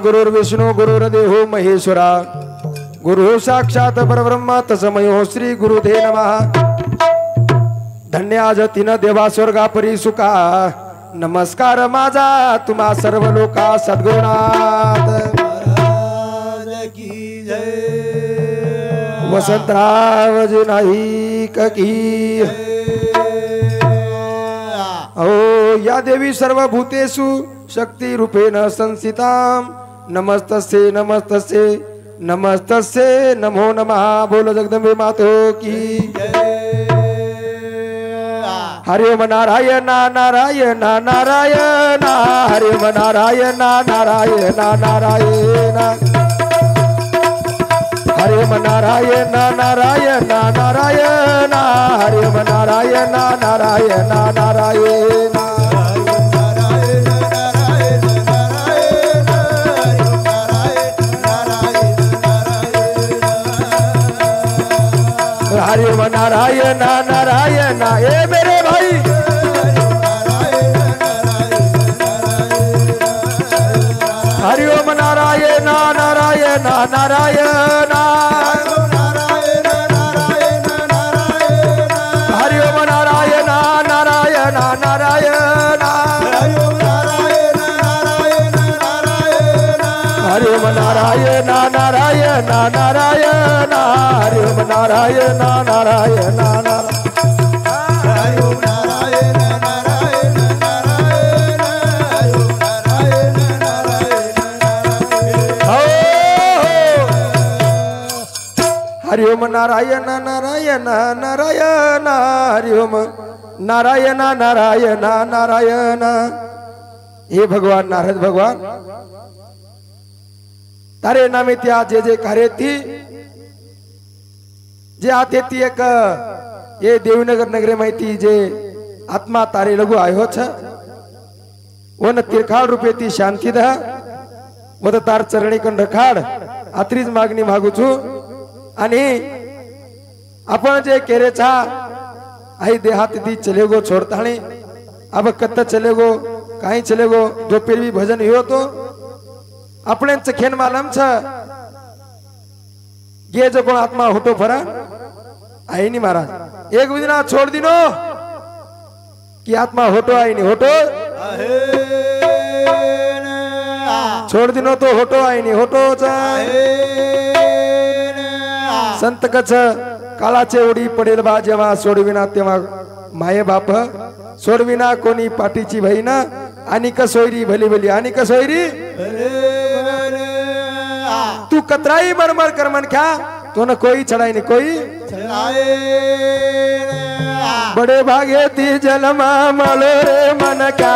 गुरुर्विष्णू गुरुर्देवो महेश्वरा गुरु साक्षात परब्रह्म तस्मै श्री गुरुदेव नमः। धन्य आज तीन देवा स्वर्गा परी सुखा नमस्कार माझा तुम्हा सर्व लोका सद्गुरुनाथ वसंतराव जी नाईक की ओ या देवी सर्वभूतेषु शक्ति रूपेण संस्थितां नमस्तस्ये नमस्तस्ये नमस्तस्ये नमो नमः। बोलो जगदम्बे मातो की हरि ओम नारायण नारायण नारायण हरि ओम नारायण नारायण नारायण हरि ओम नारायण नारायण नारायण हरि ओम नारायण नारायण नारायण हरि ओम नारायण नारायण ए मेरे भाई हरि ओम नारायण नारायण नारायण हरि ओम नारायण नारायण नारायण हरि ओम नारायण नारायण नारायण हरि ओम नारायण नारायण नारायण हरि ओम नारायण नारायण नारायण हरि ओम नारायण नारायण नारायण हरि ओम नारायण नारायण नारायण। हे भगवान नारद भगवान तारे नामे त्या जे जे कार्य थी जे आते ती एक ये देवनगर नगरे माहिती जे आत्मा तारे लघु आयो छ वन तिरखाड रूपे ती शांती दा वद तार चरणी कंड रखाड आत्रीज मागणी मागू छु आणि आपण जे केरे छा आई देहात दी चलेगो छोड़ताणी अब कत्त चलेगो काई चलेगो जो फिर भी भजन हो तो अपने चखेन मालम छ ये जो कोण आत्मा होतो फरा आई नहीं महाराज एक विदिना छोड़ दिनो कि आत्मा होतो आई नहीं होतो छोड़ दिनो तो होतो आई नहीं होतो संत कच काळाचे उडी पडेल बा जेव्हा सोडविना तेव्हा माये बाप सोडविना कोणी पाठीची बहीण आणि कसोयरी भली भली आणि कसोयरी तू कतराई मरमर कर मन क्या तो न कोई चढ़ाई नहीं कोई बड़े भागे ती जलमा मलो रे मन क्या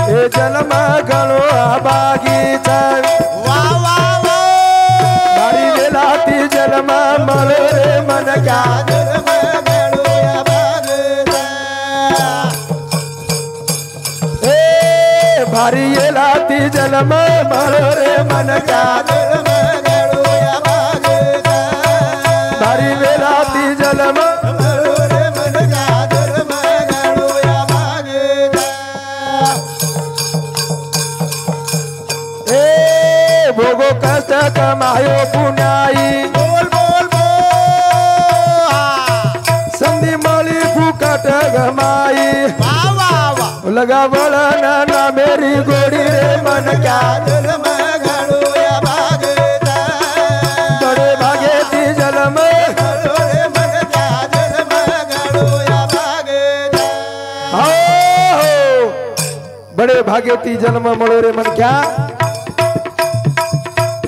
ए जलमा गलो बागीचा बारी वेला ती जलमा मलो रे मन क्या भारी ये लाती जलम मरो रे मन का भारी वे लाती जलम मरो रे मन का ए भोगो कष्ट कमायो पुण्याई बोल बोल संधि मली फुकट गमाई लगा बोला ना मेरी गोड़ी रे मन क्या बड़े भागे ती जलम बड़े भागे ती जन्म मळो रे मन क्या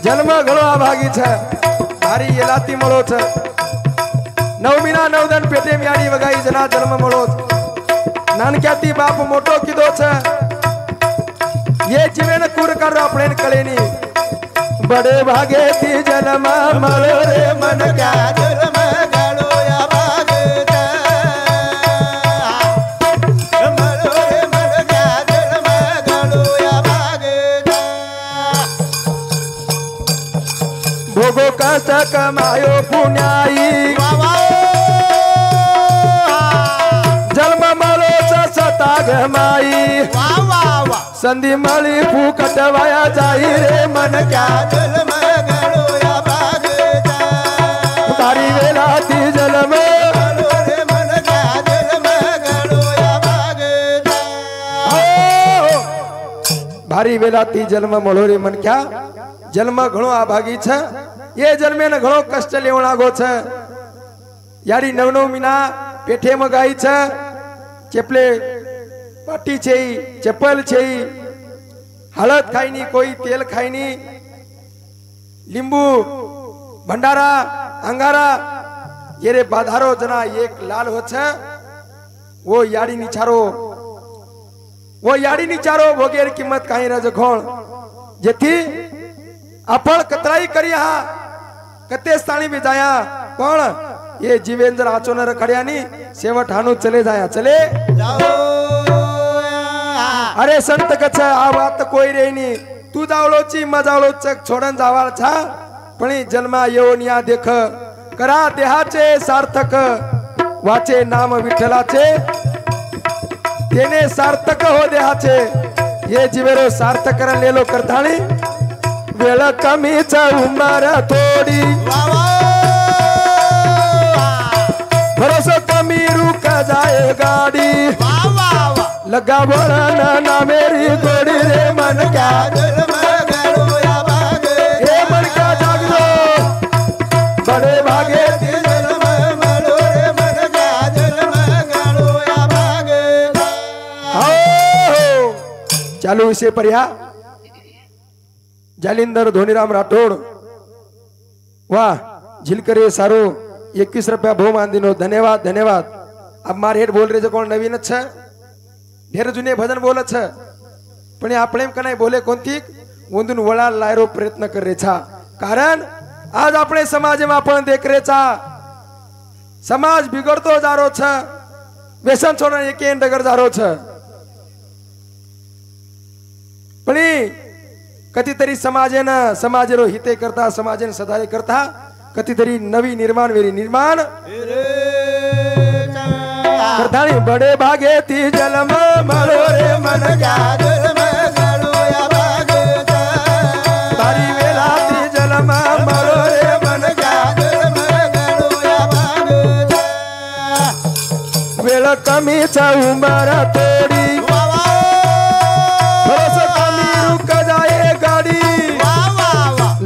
जन्म घणो भागी छ भारी येलाती मळो छ नवमीना नवदन पेटे म्याडी वगाई जना जन्म मळो नानक्याती बाप मोटो किदो छ ये जीवन कुर कर अपने कलेनी बड़े भागे ती जन्म मलो रे मन क्या जन्म गालो या भागता मलो रे मन क्या जन्म गालो या भागता भोगो कष्ट कमायो पुण्याई जन्म मलो सत देता ग माई संधी मळी फुकट वाया जाई रे मन क्या तारी वेला ती जन्म भारी वेला ती जन्म મળો रे मन क्या जन्म घणो आभागी छ ये जन्मे न घणो कष्ट लेवण लागो छ यारी 9 महीना पेठे में गाई छ चेपले पाटी छे चप्पल छे हळद खाई नी कोई तेल खाई नी लिंबू भंडारा अंगारा ये रे बाधारो जना एक लाल हो छ वो याडी निचारो वगैरे किंमत काही रजखोण जेथी आपण कतराई करी हा कते स्थानी भी जाया पण ये जीवेंद्र आचो न रखड़िया नी सेवट हानु चले जाया चले अरे संत कछ आ बात कोई रे नी तू जावलो ची मजावलो चक छोडन जावाळ छा पण जन्मा येऊ निया देख करा देहाचे सार्थक वाचे नाम विठ्ठलाचे तेने सार्थक हो देहाचे ये जीवेरो सार्थक कर लेलो करताणी वेळ कमीच उमर थोडी भरोसा कमी रुक जाए गाड़ी लगा बोलना ना मेरी गोड़ी रे मन क्या ये मन क्या जाग लो बड़े भागे चालू विषय पर या जालिंदर धोनीराम राठोड वाह झिलकरे सारो 21 रुपया बहुमान दिनो धन्यवाद धन्यवाद अब मारे हेड बोल रहे जो कौन नवीन छ ढेर जुने भजन बोल छ पण आपले कनाय बोले कोणती वंदून वळा लायरो प्रयत्न कर रे छा कारण आज आपले समाज में आपण देख रे छा समाज बिगड़तो जारो छ व्यसन छोडन एके डगर जारो छ पण कधीतरी समाजेनो हिते करता समाजेन सदाय करता कधीतरी नवी निर्माण वेरी निर्माण करतानी बड़े भागे ती जन्म मळो रे मन क्या तारी वेला ती जन्म मळो रे मन क्या वेळ कमीच उमर थोडी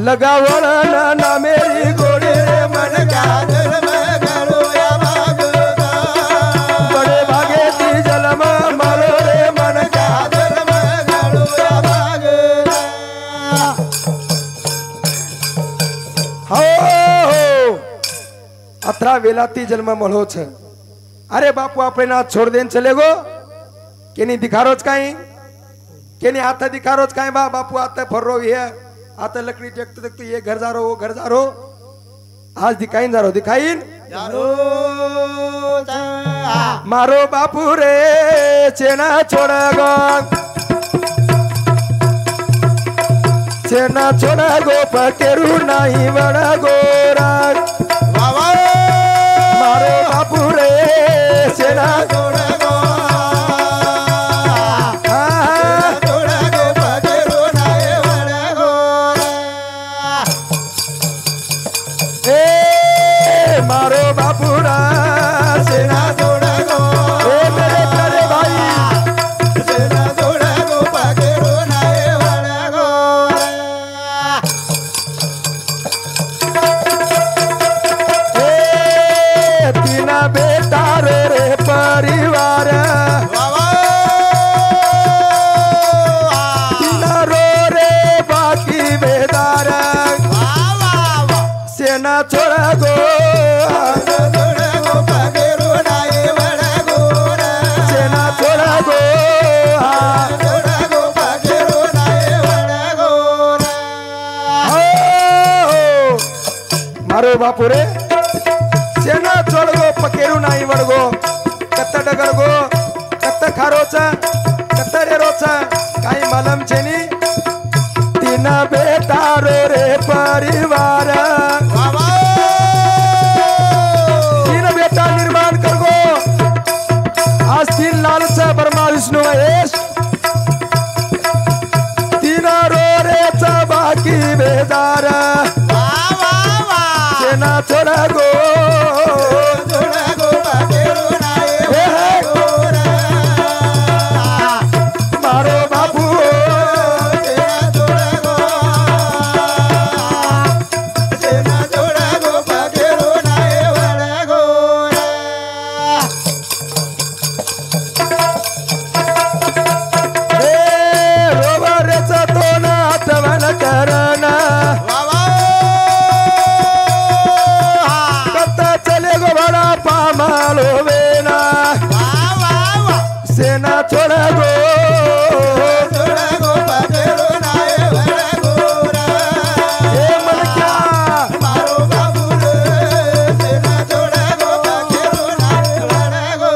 लगा वळण ना मेरी गोड़ी रे मन क्या बड़े भागे ती जन्म मळो रे मन क्या हो अथरा वेला ती जन्म मळो छ अरे बापू आपले ना छोड़ देन चले गो केनी दिखारोच काई केनी हाथ दिखारोच काई बापू आता फर्रो है आता लकड़ी देखते देखते ये घर जा रहो वो घर जा रहो आज दिखाइन जा रहो दिखाइन मारो बापू रे चेना छोड़ गो पकेरू नहीं बड़ा गोरा मारो बापू रे चेना मारो बापूरा सेना छोड़ा गो ए मेरे प्यारे भाई सेना छोड़ा गो पकेरो नाए वाला गो ए तीना बेटा रे परिवार तीना रो रे बाकी बेदार सेना छोड़ा गो मारो बापू रे सेना छोड़ गो पकेरू नहीं वड़गो कत्ता डगर गो कत्ता खारोचा कत्ता रेरोचा काई मालम चेनी तीना बेटा रो रे परिवार तीन बेटा निर्माण कर गो आज तीन लाल से बर्मा तार सेना छोड़ा गो मारो बाबू सेना छोड़ा गो हे मन क्या मारो बाबू सेना छोड़ा गो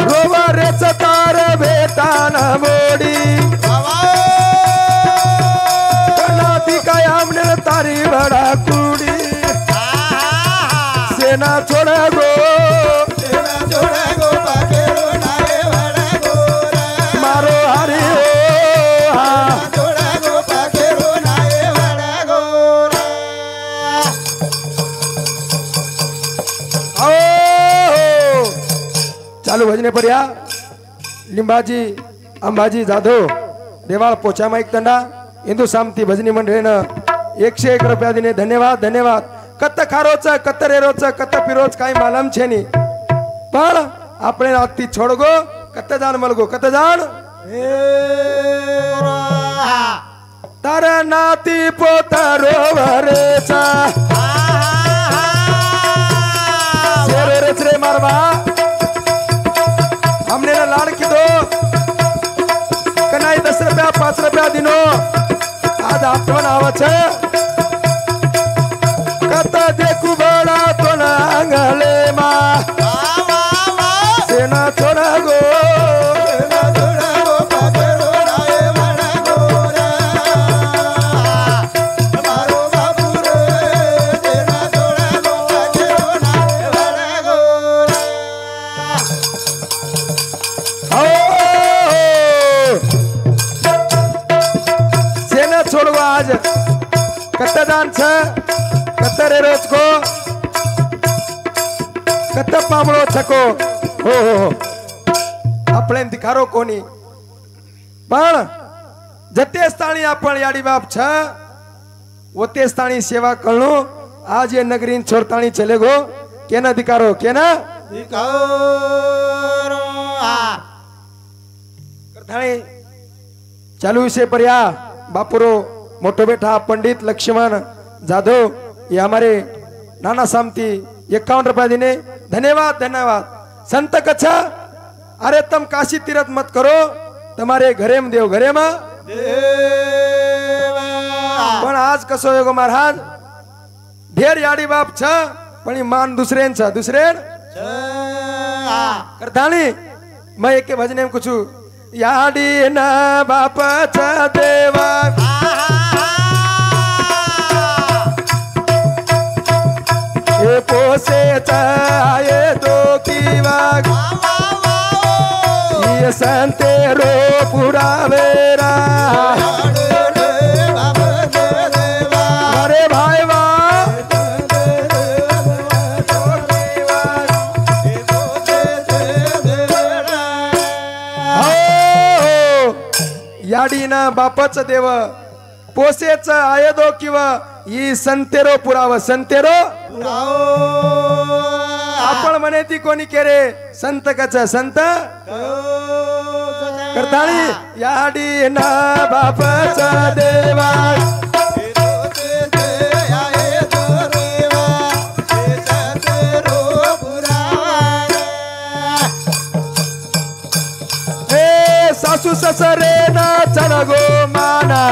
रोवा रे सतार बेटा न मोड़ी कनाती का हमने तारी बड़ा कुड़ी सेना छोड़ा गो मारो हरि चालू भजने पर्या लिंबाजी अंबाजी जाधव देवाळ पोचा माईक तंडा हिंदू सामती भजनी मंडळीनं 101 रुपया दिने धन्यवाद धन्यवाद कत्त खारोच कत्त रेरोच कत्त पिरोच काही मालम छे नी पण આપણે નાતી છોડગો કત્ત જાણ મલગો કત્ત જાણ તારા નાતી પોતારો વરેચા શેરે રે રે મારવા हमने ना लाड़ की दो कनाई 10 रुपया 5 रुपया दिनो आज आठवण आवच कत देखू बड़ा तो नांगले मा सेना छोड़ा गो पकड़ो नाए बड़ा गोरा मारो बाबू रे सेना छोड़ा गो पकड़ो नाए बड़ा गोरा सेना छोड़वा आज कत्त दान छ कत्त रे रोज को कत्त पामळो छको हो આપણે દિખારો કોની પણ જતે સ્થાણી આપણ યાડી બાપ छ ઓતે સ્થાણી સેવા કરણો आज ये नगरीन छोड़ताणी चले गो केना दिकारो केना दिकारो करताणी चालू विषय पर्या बापुरो मोटो बेटा पंडित लक्ष्मण जाधव ये हमारे नाना सामती 51 रुपया दिने धन्यवाद धन्यवाद संत कच्छा अरे तुम काशी तीर्थ मत करो तुम्हारे घरे में देव घरे में पण आज कसो योगो महाराज ढेर याडी बाप छ पण मान दुसरेन छ दुसरेन करताणी मैं एक भजने में कुछ याडी ना बाप छ देवा ये पोसे चाहे दो की वाग ये संते रो पुरावेरा अरे भाई याडीना बापच देव पोसेच आयदो किंवा ही संतेरो पुराव संतेरो आपण म्हणे ती कोणी केरे संत कच संत करताळी याडीना बापच देवा सासू ससरे ना चढगो माना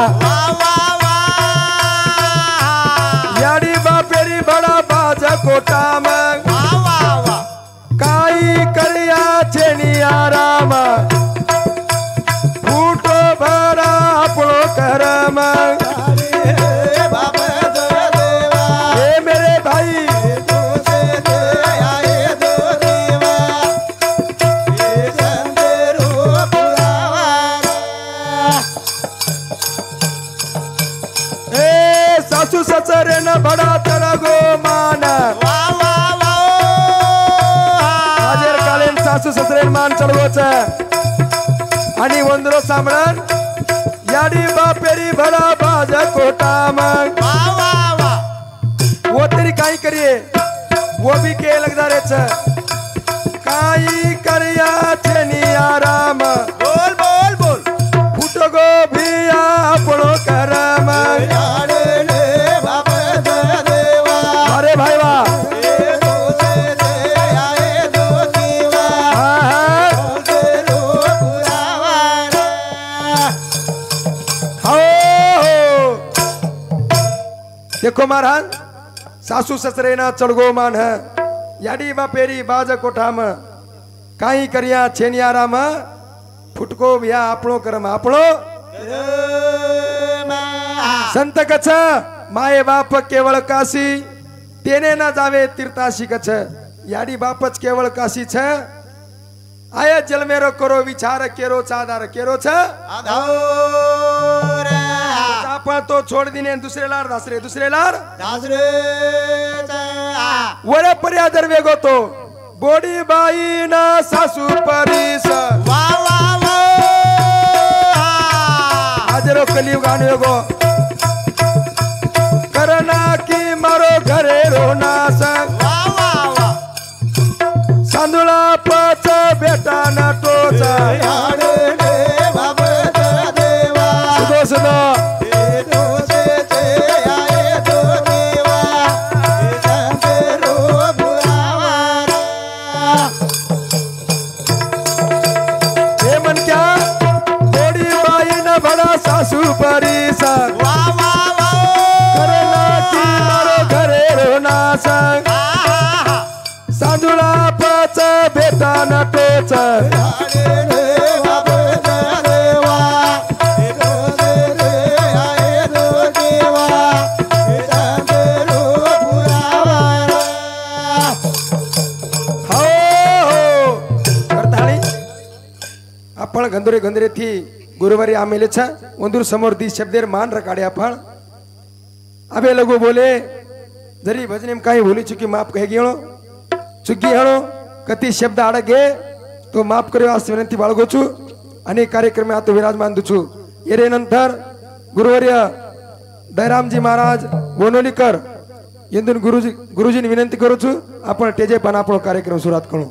याडी बापेरी बडा बाज कोटा मग काई कलिया छेनी आराम फूटो भरा आपणो करम हे मेरे भाई सासू ससरे मान चढवोच आणि वंदरो सामरण याडी बापेरी भरा बाज कोटा मग वो तेरी काई करिए वो भी के लगदा रे काई करिया छेनी आराम बोल बोल बोल फुटो गो भिया आपणो करम अरे भाई वाह देखो महाराज सासू ससरे ना चढ़गो मान है याडी बापेरी बाज कोठाम काई करिया छेनियाराम फुटको भ्या आपणो करम आपणो संत कछ माये बाप केवळ काशी तेने ना जावे तीर्थाशी कछ याडी बापच केवळ काशी छ आया जल मेरो करो विचार केरो चादार केरो छ आपण तो छोड़ दिने दुसरे लार दुसरे लार वरे पर्या दर वेगो तो बोडी बाई ना सासू परीस हाजरो कलियु गाने वेगो करना की मारो घरे रोना संग सांदुळा पच बेटा ना टोच सुदो सुदो सासू परीसा करना की मारो घरे रोना संग सांदुळा पच बेटा ना टोच आपण गंधुरे गंधुरे थी गुरुवारी आमेले छ वंदूर समोर दी शब्देर मान रकाडे आपण अबे लोगो बोले जरी भजने में काही भूली चुकी माफ कह गेलो चुकी हणो कति शब्द आडगे तो माफ करो आज विनंती बाळगो छु आणि कार्यक्रम में आतो विराजमान दुछु येरे नंतर गुरुवर्य दयरामजी महाराज बोनोलीकर यंदून गुरुजी विनंती करू छु आपण तेजे पण आपलो कार्यक्रम सुरुवात करू।